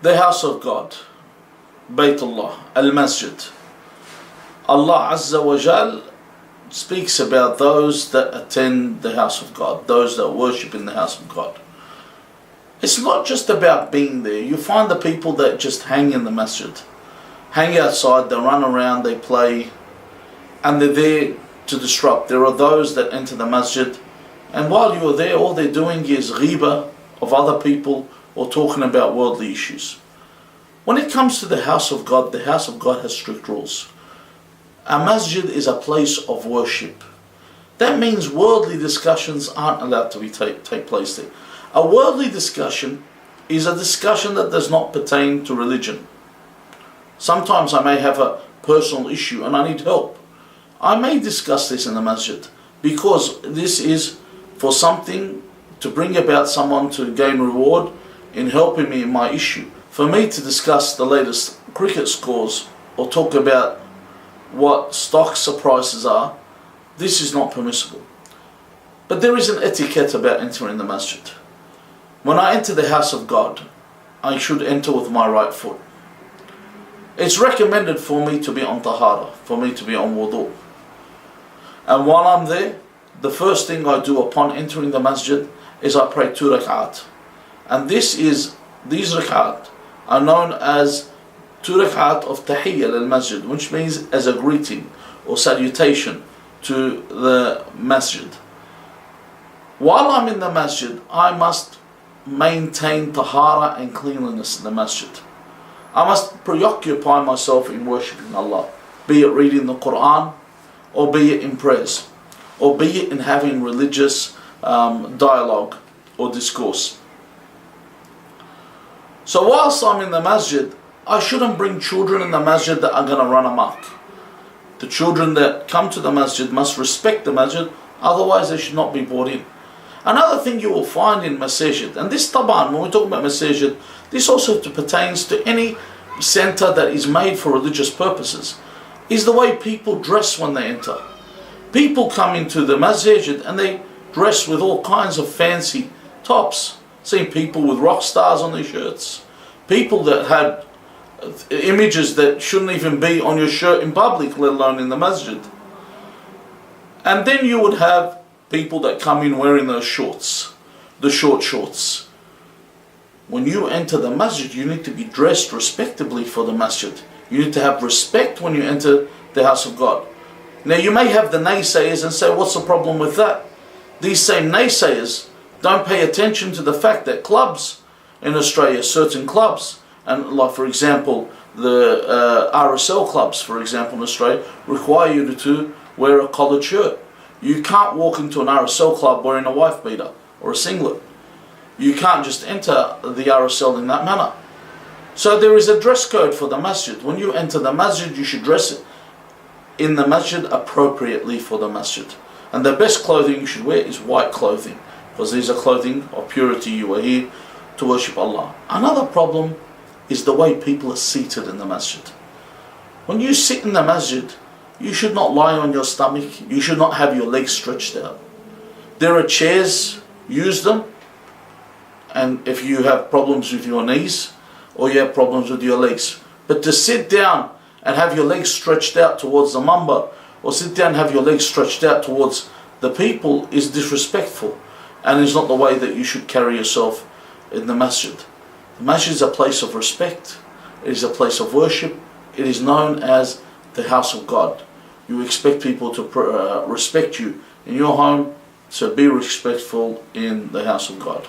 The house of God, Baytullah, Al-Masjid. Allah Azza wa Jal speaks about those that attend the house of God, those that worship in the house of God. It's not just about being there. You find the people that just hang in the masjid, hang outside, they run around, they play, and they're there to disrupt. There are those that enter the masjid, and while you are there, all they're doing is ghiba of other people or talking about worldly issues. When it comes to the house of God has strict rules. A masjid is a place of worship. That means worldly discussions aren't allowed to take place there. A worldly discussion is a discussion that does not pertain to religion. Sometimes I may have a personal issue and I need help. I may discuss this in the masjid because this is for something to bring about someone to gain reward in helping me in my issue. For me to discuss the latest cricket scores or talk about what stocks prices are, this is not permissible. But there is an etiquette about entering the masjid. When I enter the house of God, I should enter with my right foot. It's recommended for me to be on tahara, for me to be on wudu. And while I'm there, the first thing I do upon entering the masjid is I pray 2 rak'at. And these rak'at are known as 2 rak'at of tahiyyah al-masjid, which means as a greeting or salutation to the masjid. While I'm in the masjid, I must maintain tahara and cleanliness in the masjid. I must preoccupy myself in worshipping Allah, be it reading the Quran, or be it in prayers, or be it in having religious dialogue or discourse. So whilst I'm in the masjid, I shouldn't bring children in the masjid that are going to run amok. The children that come to the masjid must respect the masjid, otherwise they should not be brought in. Another thing you will find in masjid, and this taban, when we talk about masjid, this also pertains to any center that is made for religious purposes, is the way people dress when they enter. People come into the masjid and they dress with all kinds of fancy tops. Seen people with rock stars on their shirts, people that had images that shouldn't even be on your shirt in public, let alone in the masjid. And then you would have people that come in wearing those shorts, the short shorts. When you enter the masjid, you need to be dressed respectably for the masjid. You need to have respect when you enter the house of God. Now you may have the naysayers and say, what's the problem with that? These same naysayers don't pay attention to the fact that clubs in Australia, certain clubs, and like for example the RSL clubs, for example in Australia, require you to wear a collared shirt. You can't walk into an RSL club wearing a wife beater or a singlet. You can't just enter the RSL in that manner. So there is a dress code for the masjid. When you enter the masjid, you should dress in the masjid appropriately for the masjid. And the best clothing you should wear is white clothing, because these are clothing of purity. You are here to worship Allah. Another problem is the way people are seated in the masjid. When you sit in the masjid, you should not lie on your stomach. You should not have your legs stretched out. There are chairs, use them. And if you have problems with your knees or you have problems with your legs, but to sit down and have your legs stretched out towards the mamba, or sit down and have your legs stretched out towards the people, is disrespectful and is not the way that you should carry yourself in the masjid. The masjid is a place of respect. It is a place of worship. It is known as the house of God. You expect people to respect you in your home, so be respectful in the house of God.